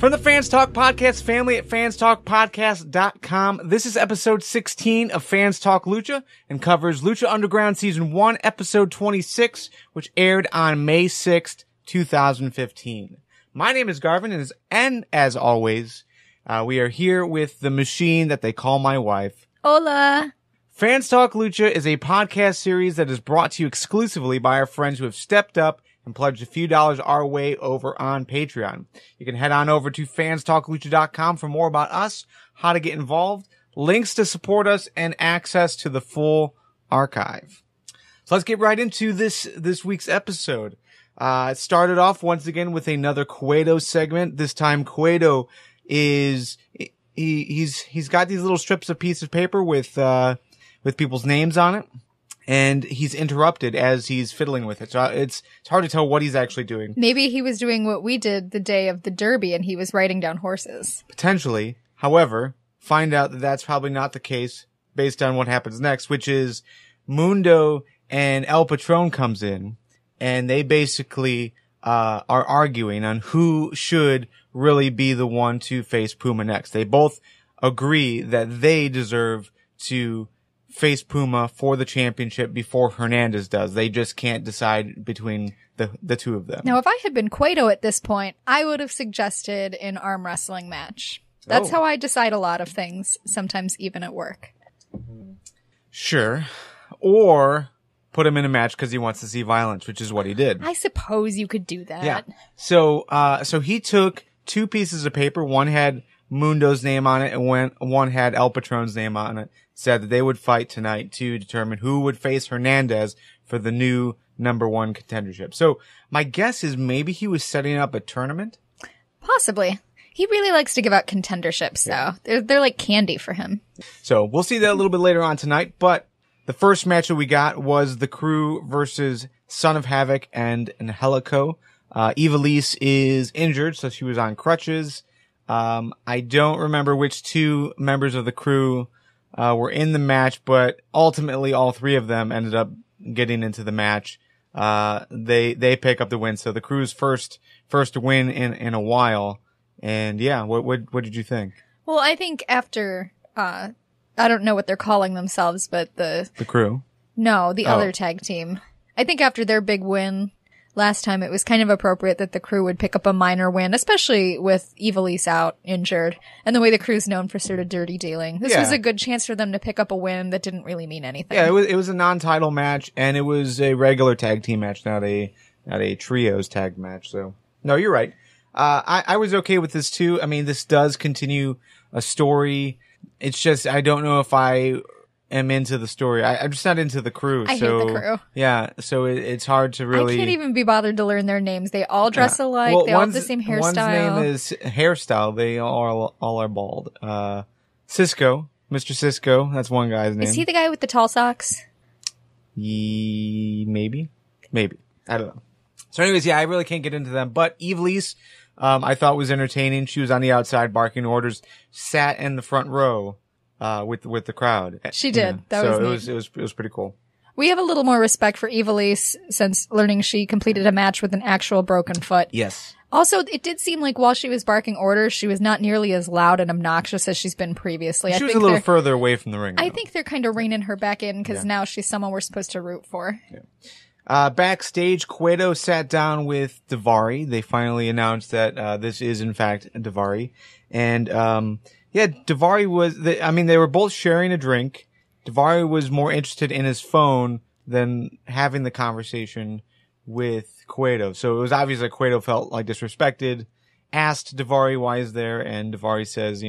From the Fans Talk Podcast family at fanstalkpodcast.com, this is episode 16 of Fans Talk Lucha and covers Lucha Underground Season 1, episode 26, which aired on May 6th, 2015. My name is Garvin, and as always, we are here with the machine that they call my wife. Hola! Fans Talk Lucha is a podcast series that is brought to you exclusively by our friends who have stepped up and pledged a few dollars our way over on Patreon. You can head on over to fanstalklucha.com for more about us, how to get involved, links to support us, and access to the full archive. So let's get right into this week's episode. It started off once again with another Cueto segment. This time Cueto is he's got these little strips of piece of paper with people's names on it. And he's interrupted as he's fiddling with it. So it's hard to tell what he's actually doing. Maybe he was doing what we did the day of the Derby and he was writing down horses. Potentially. However, find out that that's probably not the case based on what happens next, which is Mundo and El Patron comes in and they basically are arguing on who should really be the one to face Puma next. They both agree that they deserve to face Puma for the championship before Hernandez does. They just can't decide between the two of them. Now, if I had been Cueto at this point, I would have suggested an arm wrestling match. That's how I decide a lot of things, sometimes even at work. Sure. Or put him in a match because he wants to see violence, which is what he did. I suppose you could do that. Yeah. So he took two pieces of paper. One had Mundo's name on it and one had El Patron's name on it. Said that they would fight tonight to determine who would face Hernandez for the new number one contendership. So my guess is maybe he was setting up a tournament. Possibly. He really likes to give out contenderships, though. They're like candy for him. So we'll see that a little bit later on tonight. But the first match that we got was the Crew versus Son of Havoc and Angelico. Ivelisse is injured, so she was on crutches. I don't remember which two members of the Crew were in the match, but ultimately all three of them ended up getting into the match. They pick up the win. So the Crew's first win in a while. And yeah, what did you think? Well, I think after, I don't know what they're calling themselves, but the Crew? No, the other tag team. I think after their big win last time, it was kind of appropriate that the Crew would pick up a minor win, especially with Ivelisse out injured and the way the Crew's known for sort of dirty dealing. This was a good chance for them to pick up a win that didn't really mean anything. Yeah, it was a non-title match and it was a regular tag team match, not a trios tag match. So no, you're right. I was okay with this too. I mean, this does continue a story. It's just, I don't know if I am into the story. I'm just not into the Crew. I hate the Crew. Yeah, so it's hard to really. I can't even be bothered to learn their names. They all dress alike. Well, they all have the same hairstyle. One's name is hairstyle. They all are bald. Cisco, Mr. Cisco. That's one guy's name. Is he the guy with the tall socks? Maybe. I don't know. So anyways, yeah, I really can't get into them. But Ivelisse, I thought was entertaining. She was on the outside barking orders, sat in the front row. With the crowd. She did. Yeah. It was pretty cool. We have a little more respect for Ivelisse since learning she completed a match with an actual broken foot. Yes. Also, it did seem like while she was barking orders, she was not nearly as loud and obnoxious as she's been previously. She was a little further away from the ring. I think they're kind of reining her back in because now she's someone we're supposed to root for. Yeah. Backstage, Cueto sat down with Daivari. They finally announced that this is in fact Daivari. And yeah, Daivari they were both sharing a drink. Daivari was more interested in his phone than having the conversation with Cueto. So it was obvious that Cueto felt like disrespected, asked Daivari why he's there, and Daivari says,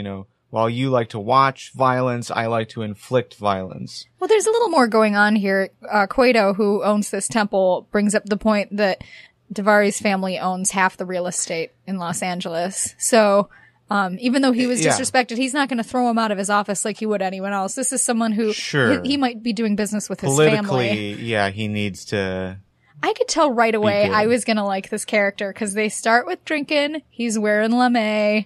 while you like to watch violence, I like to inflict violence. Well, there's a little more going on here. Cueto, who owns this temple, brings up the point that Daivari's family owns half the real estate in Los Angeles. So even though he was disrespected, he's not going to throw him out of his office like he would anyone else. This is someone who he might be doing business with his family. Politically, yeah, he needs to I could tell right away good. I was gonna like this character because they start with drinking. He's wearing lame.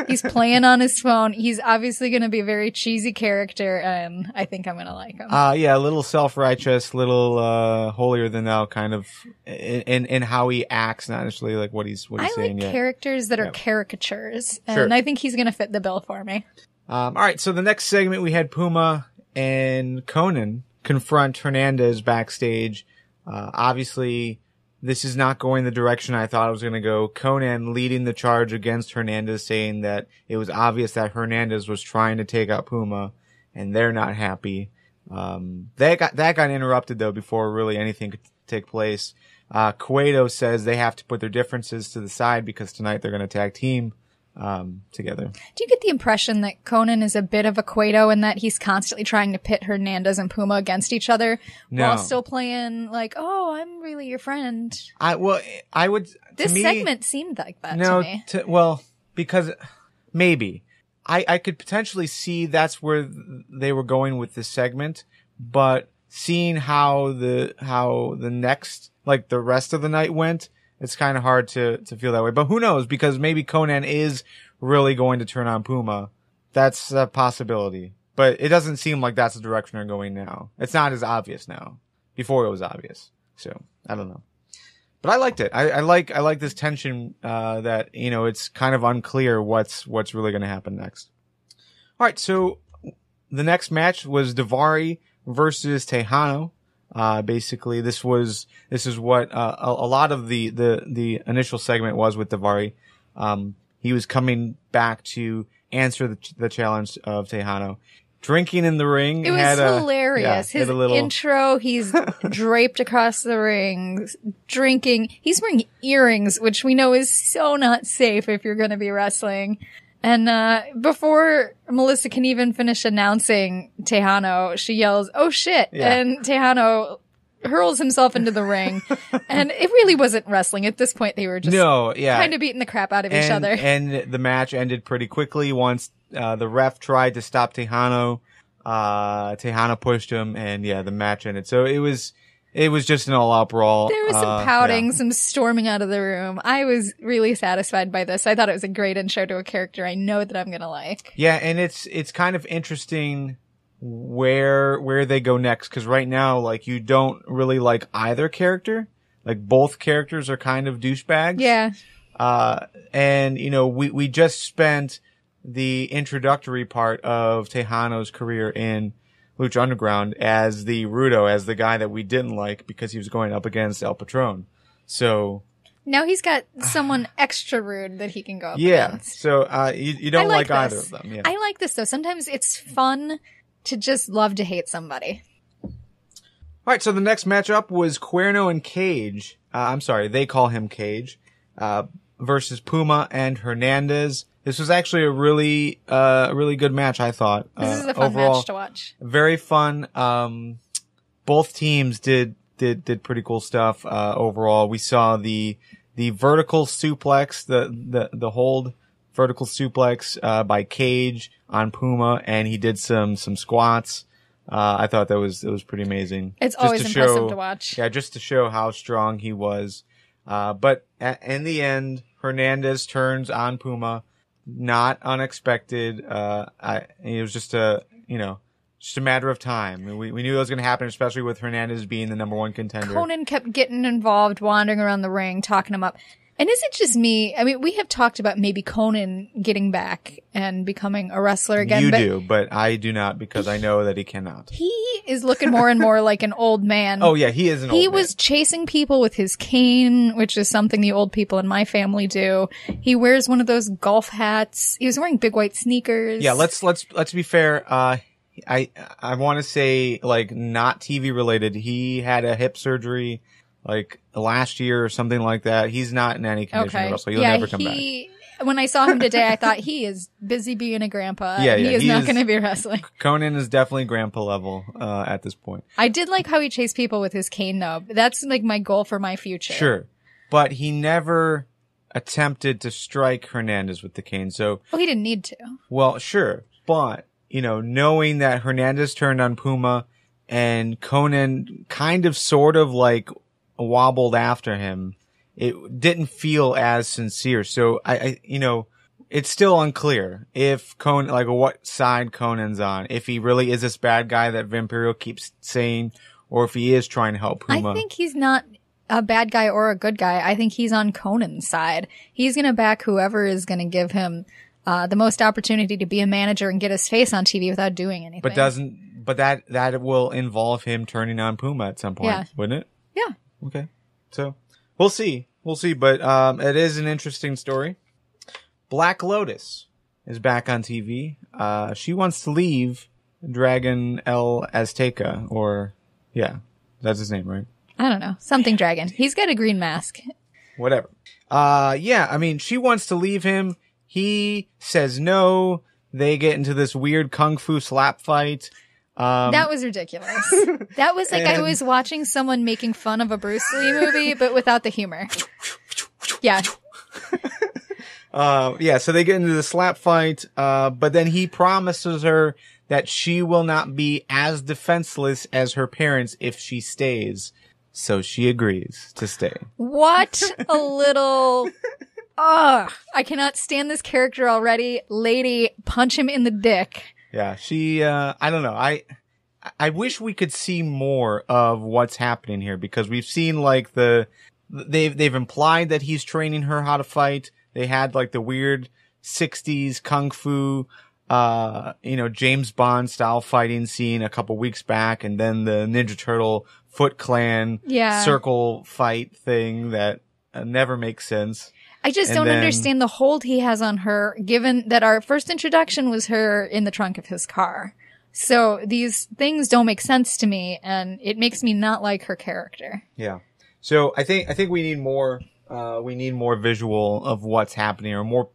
He's playing on his phone. He's obviously gonna be a very cheesy character, and I think I'm gonna like him. Yeah, a little self-righteous, little holier than thou kind of in how he acts, not necessarily like what he's saying. I like characters that are caricatures, and I think he's gonna fit the bill for me. All right, so the next segment we had Puma and Conan confront Hernandez backstage. Obviously, this is not going the direction I thought it was going to go. Conan leading the charge against Hernandez, saying that it was obvious that Hernandez was trying to take out Puma, and they're not happy. That got interrupted though before really anything could take place. Cueto says they have to put their differences to the side because tonight they're going to tag team together. Do you get the impression that Conan is a bit of a Cueto in that he's constantly trying to pit Hernandez and Puma against each other while still playing like, oh, I'm really your friend? I would. This segment seemed like that to me. Because maybe I could potentially see that's where they were going with this segment, but seeing how the next, like the rest of the night went, it's kind of hard to feel that way. But who knows? Because maybe Conan is really going to turn on Puma. That's a possibility. But it doesn't seem like that's the direction they're going now. It's not as obvious now. Before it was obvious. So, I don't know. But I liked it. I like this tension, that, it's kind of unclear what's really going to happen next. Alright, so the next match was Daivari versus Tejano. Basically, this is what, a lot of the initial segment was with Daivari. He was coming back to answer the challenge of Tejano. Drinking in the ring. It was hilarious. His intro, he's draped across the ring, drinking. He's wearing earrings, which we know is so not safe if you're going to be wrestling. And before Melissa can even finish announcing Tejano, she yells, "Oh shit!" Yeah. And Tejano hurls himself into the ring. And it really wasn't wrestling. At this point, they were just kind of beating the crap out of each other. And the match ended pretty quickly once the ref tried to stop Tejano. Tejano pushed him, and the match ended. So it was just an all-out brawl. There was some pouting, some storming out of the room. I was really satisfied by this. I thought it was a great intro to a character I know that I'm gonna like. Yeah, and it's kind of interesting where they go next, because right now, like, you don't really like either character. Like, both characters are kind of douchebags. Yeah. And, we just spent the introductory part of Tejano's career in Lucha Underground as the Rudo, as the guy that we didn't like because he was going up against El Patron. So now he's got someone extra rude that he can go up against. So you don't like either of them. Yeah. I like this though. Sometimes it's fun to just love to hate somebody. All right, so the next matchup was Cuerno and Cage. They call him Cage, versus Puma and Hernandez. This was actually a really good match, I thought. This is a fun match to watch. Very fun. Both teams did pretty cool stuff, overall. We saw the vertical suplex, the hold vertical suplex, by Cage on Puma, and he did some squats. I thought that was pretty amazing. It's always impressive to watch. Yeah, just to show how strong he was. But in the end, Hernandez turns on Puma. Not unexpected. It was just a matter of time. We knew it was going to happen, especially with Hernandez being the number one contender. Conan kept getting involved, wandering around the ring, talking him up. And is it just me? I mean, we have talked about maybe Conan getting back and becoming a wrestler again. But I do not, because I know that he cannot. He is looking more and more like an old man. Oh yeah, he is an old man. He was chasing people with his cane, which is something the old people in my family do. He wears one of those golf hats. He was wearing big white sneakers. Yeah, let's be fair. I want to say, like, not TV related. He had a hip surgery like last year or something like that. He's not in any condition to wrestle. He'll never come back. When I saw him today, I thought he is busy being a grandpa. Yeah, he is not going to be wrestling. Conan is definitely grandpa level at this point. I did like how he chased people with his cane, though. That's like my goal for my future. Sure, but he never attempted to strike Hernandez with the cane. So, well, he didn't need to. Well, sure, but knowing that Hernandez turned on Puma and Conan kind of sort of like wobbled after him, it didn't feel as sincere. So I it's still unclear if Conan, like what side Conan's on, if he really is this bad guy that Vampiro keeps saying, or if he is trying to help Puma. I think he's not a bad guy or a good guy. I think he's on Conan's side. He's going to back whoever is going to give him the most opportunity to be a manager and get his face on TV without doing anything. But that will involve him turning on Puma at some point, wouldn't it? Yeah. Okay. So we'll see. But it is an interesting story. Black Lotus is back on TV. She wants to leave Dragon El Azteca, that's his name, right? I don't know. Something dragon. He's got a green mask. Whatever. She wants to leave him. He says no. They get into this weird kung fu slap fight. That was ridiculous. That was like I was watching someone making fun of a Bruce Lee movie, but without the humor. Yeah. So they get into the slap fight, but then he promises her that she will not be as defenseless as her parents if she stays. So she agrees to stay. What a little... Ugh. I cannot stand this character already. Lady, punch him in the dick. Yeah, she, I don't know. I wish we could see more of what's happening here, because we've seen like they've implied that he's training her how to fight. They had like the weird 60s kung fu, James Bond style fighting scene a couple weeks back, and then the Ninja Turtle Foot Clan circle fight thing that never makes sense. I just don't understand the hold he has on her, given that our first introduction was her in the trunk of his car. So these things don't make sense to me, and it makes me not like her character. Yeah. So I think we need more visual of what's happening, or more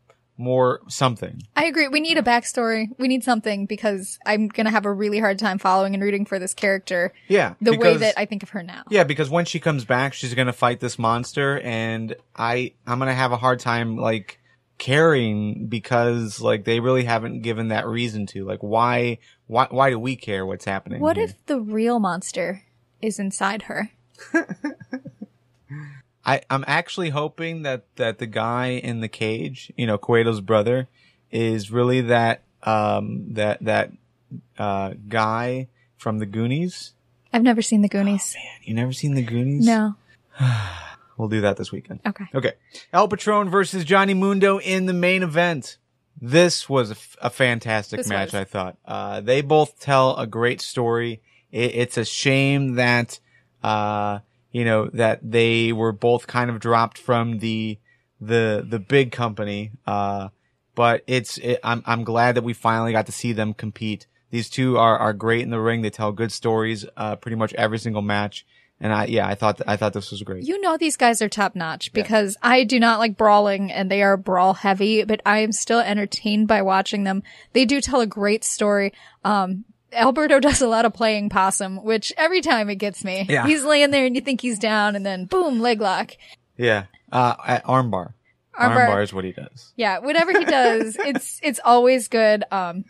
something. I agree. We need a backstory. We need something, because I'm going to have a really hard time following and rooting for this character. Yeah. The way that I think of her now. Yeah, because when she comes back, she's going to fight this monster, and I'm going to have a hard time, like, caring, because, like, they really haven't given that reason to. Like, why do we care what's happening? What here? if the real monster is inside her? I'm actually hoping that the guy in the cage, Cueto's brother, is really that guy from the Goonies. I've never seen the Goonies. Oh, man, you never seen the Goonies? No. We'll do that this weekend. Okay. El Patron versus Johnny Mundo in the main event. This was a fantastic match, I thought. They both tell a great story. It's a shame that, that they were both kind of dropped from the big company. But I'm glad that we finally got to see them compete. These two are great in the ring. They tell good stories, pretty much every single match. And I thought this was great. These guys are top notch, because I do not like brawling, and they are brawl heavy, but I am still entertained by watching them. They do tell a great story. Alberto does a lot of playing possum, which every time it gets me. Yeah. He's laying there and you think he's down, and then boom, leg lock. Yeah. Armbar. Armbar is what he does. Yeah, whatever he does, it's always good.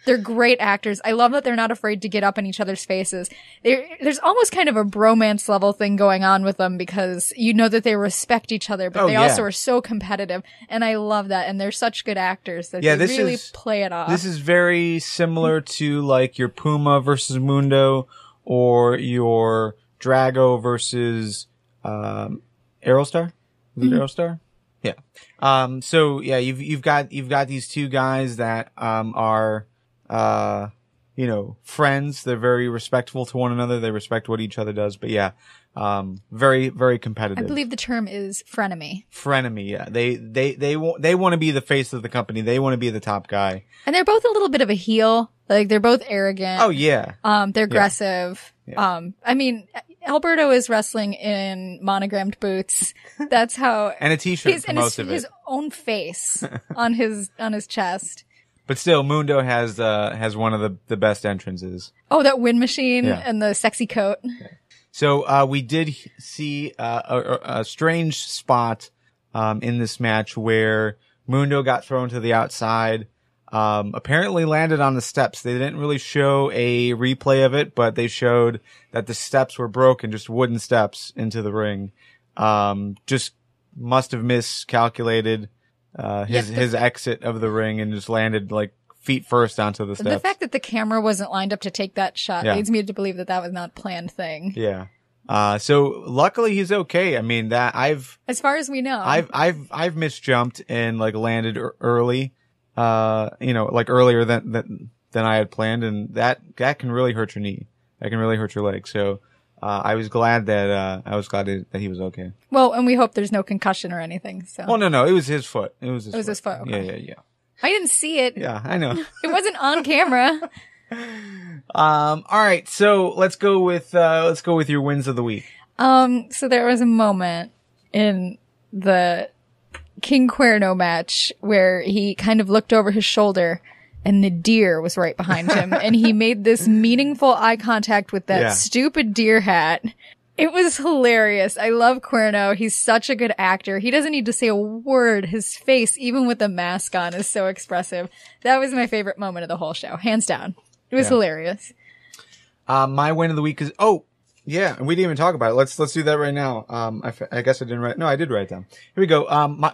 They're great actors. I love that they're not afraid to get up in each other's faces. There's almost kind of a bromance level thing going on with them, because that they respect each other, but they also are so competitive. And I love that. And they're such good actors that they really play it off. This is very similar to like your Puma versus Mundo, or your Drago versus Aerostar. Is it Aerostar? Yeah. You've got these two guys that are friends. They're very respectful to one another. They respect what each other does. But yeah, very, very competitive. I believe the term is frenemy. Frenemy, yeah. They want to be the face of the company. They want to be the top guy. And they're both a little bit of a heel. Like, they're both arrogant. Oh yeah. They're aggressive. Yeah. Alberto is wrestling in monogrammed boots. That's how. And a t-shirt for most of it. His own face on his chest. But still, Mundo has one of the best entrances. Oh, that wind machine and the sexy coat. Yeah. So, we did see, a strange spot, in this match where Mundo got thrown to the outside, apparently landed on the steps. They didn't really show a replay of it, but they showed that the steps were broken, just wooden steps into the ring. just must have miscalculated his exit of the ring and just landed like feet first onto the steps. The fact that the camera wasn't lined up to take that shot Yeah. leads me to believe that that was not a planned thing. Yeah. So luckily he's okay. I mean, that as far as we know, I've misjumped and like landed early, like earlier than I had planned, and that can really hurt your knee. That can really hurt your leg. So, I was glad that he was okay. Well, and we hope there's no concussion or anything. So. Well, no, it was his foot. It was his foot. Okay. Yeah. I didn't see it. Yeah, I know. It wasn't on camera. All right. So let's go with your wins of the week. So there was a moment in the King Cuerno match where he kind of looked over his shoulder and the deer was right behind him and he made this meaningful eye contact with that stupid deer hat. It was hilarious. I love Cuerno. He's such a good actor. He doesn't need to say a word. His face, even with a mask on, is so expressive. That was my favorite moment of the whole show. Hands down. It was hilarious. My win of the week is, and we didn't even talk about it. Let's do that right now. I guess I didn't write, no, I did write it down. Here we go.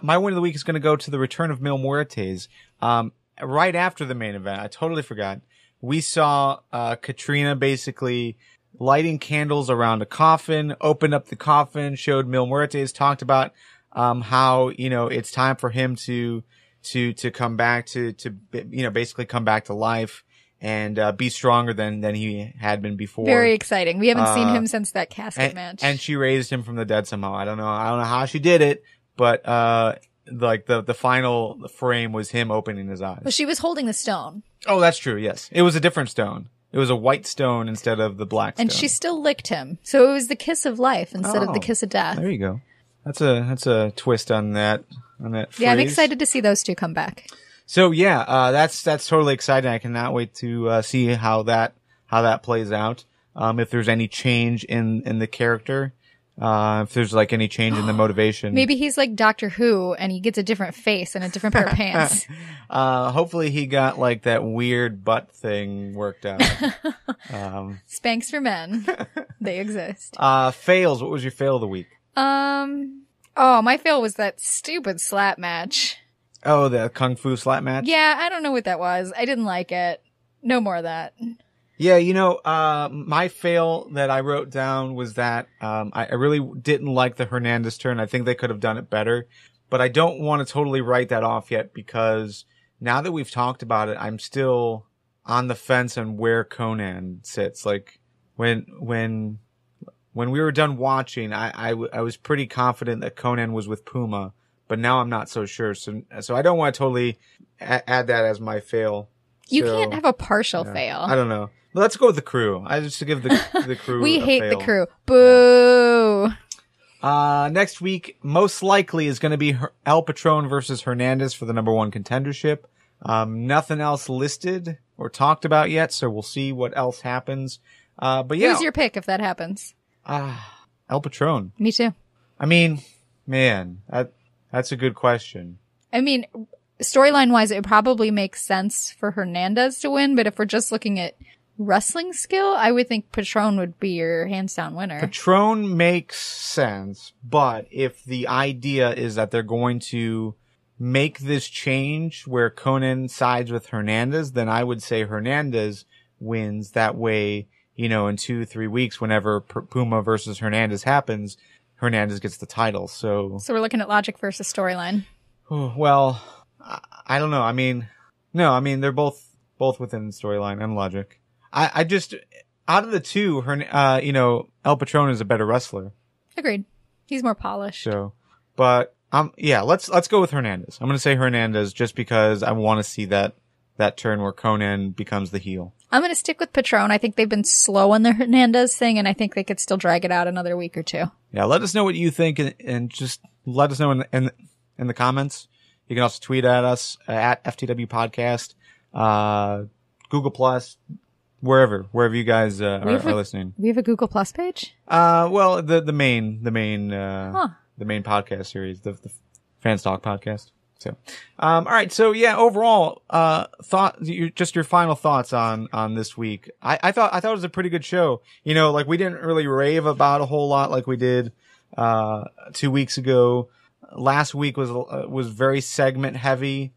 My win of the week is going to go to the return of Mil Muertes. Right after the main event, I totally forgot. We saw, Katrina basically lighting candles around a coffin, opened up the coffin, showed Mil Muertes, talked about, how, it's time for him to come back to, basically come back to life and, be stronger than he had been before. Very exciting. We haven't seen him since that casket match. And she raised him from the dead somehow. I don't know how she did it, but, like the final frame was him opening his eyes. Well, she was holding the stone. Oh, that's true. Yes. It was a different stone. It was a white stone instead of the black stone. And she still licked him. So it was the kiss of life instead of the kiss of death. There you go. That's a twist on that phrase. Yeah, I'm excited to see those two come back. So yeah, that's totally exciting. I cannot wait to see how that plays out. If there's any change in the character, if there's like any change in the motivation. Maybe he's like Doctor Who and he gets a different face and a different pair of pants. Hopefully he got like that weird butt thing worked out. Spanks for men. They exist. Fails. What was your fail of the week? My fail was that stupid slap match. Oh, the Kung Fu slap match? Yeah, I don't know what that was. I didn't like it. No more of that. Yeah, my fail that I wrote down was that I really didn't like the Hernandez turn. I think they could have done it better, but I don't want to totally write that off yet because now that we've talked about it, I'm still on the fence on where Conan sits. Like when we were done watching, I was pretty confident that Conan was with Puma, but now I'm not so sure. So I don't want to totally add that as my fail. You can't have a partial fail. I don't know. Let's go with the crew. I just to give the crew. We hate fail. the crew. Boo. Next week, most likely is going to be El Patron versus Hernandez for the number 1 contendership. Nothing else listed or talked about yet, so we'll see what else happens. But yeah. Who's your pick if that happens? El Patron. Me too. I mean, man, that's a good question. I mean, storyline wise, it probably makes sense for Hernandez to win, but if we're just looking at wrestling skill, I would think Patron would be your hands down winner. Patron makes sense, but if the idea is that they're going to make this change where Conan sides with Hernandez, then I would say Hernandez wins. That way, in 2-3 weeks, whenever Puma versus Hernandez happens, Hernandez gets the title. So we're looking at logic versus storyline. Well, I don't know. I mean, they're both within the storyline and logic. I just, out of the two, El Patron is a better wrestler. Agreed. He's more polished. So, but, let's go with Hernandez. I'm going to say Hernandez just because I want to see that turn where Conan becomes the heel. I'm going to stick with Patron. I think they've been slow on the Hernandez thing, and I think they could still drag it out another week or two. Yeah, let us know what you think, and just let us know in the comments. You can also tweet at us at FTW Podcast, Google Plus, wherever you guys are listening. We have a Google Plus page? Well, the main podcast series, the Fans Talk podcast. So, all right. So yeah, overall, your final thoughts on this week. I thought it was a pretty good show. Like we didn't really rave about a whole lot like we did 2 weeks ago. Last week was very segment heavy,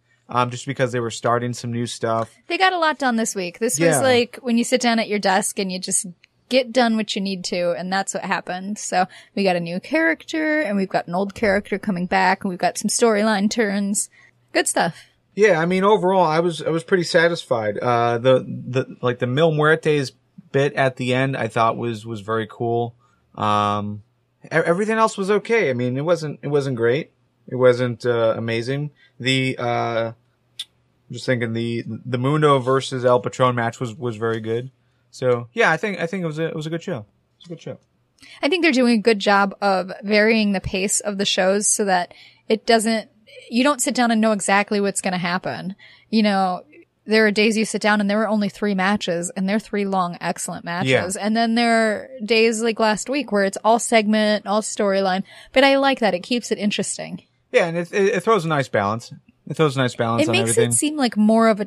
just because they were starting some new stuff. They got a lot done this week. This was like when you sit down at your desk and you just get done what you need to, and that's what happened. So we got a new character, and we've got an old character coming back, and we've got some storyline turns. Good stuff. Yeah, I mean, overall, I was pretty satisfied. The Mil Muertes bit at the end, I thought was very cool. Everything else was okay. I mean, it wasn't great. It wasn't amazing. I'm just thinking the Mundo versus El Patron match was very good. So yeah, I think it was a good show. It was a good show. I think they're doing a good job of varying the pace of the shows so that you don't sit down and know exactly what's going to happen. You know, there are days you sit down and there were only 3 matches, and they're 3 long, excellent matches. Yeah. And then there are days like last week where it's all segment, all storyline. But I like that. It keeps it interesting. Yeah, and it throws a nice balance. It throws a nice balance on everything. It makes it seem like more of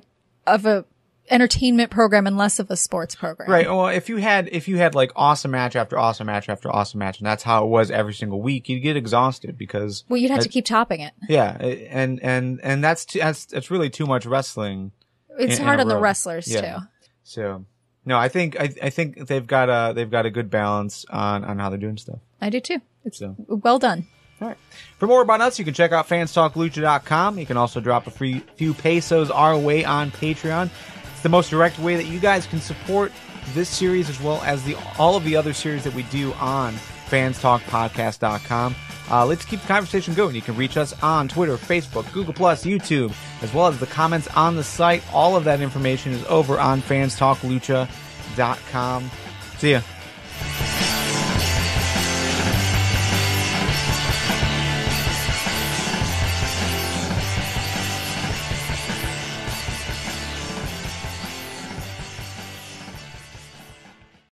a entertainment program and less of a sports program. Right. Well, if you had like awesome match after awesome match after awesome match, and that's how it was every single week, you'd get exhausted because you'd have to keep topping it. Yeah, and that's really too much wrestling. It's hard on the wrestlers too. So no, I think they've got a good balance on how they're doing stuff. I do too. It's well done. All right. For more about us, you can check out fanstalklucha.com. You can also drop a few pesos our way on Patreon. It's the most direct way that you guys can support this series as well as all of the other series that we do on fanstalkpodcast.com. Let's keep the conversation going. You can reach us on Twitter, Facebook, Google+, YouTube, as well as the comments on the site. All of that information is over on fanstalklucha.com. See ya.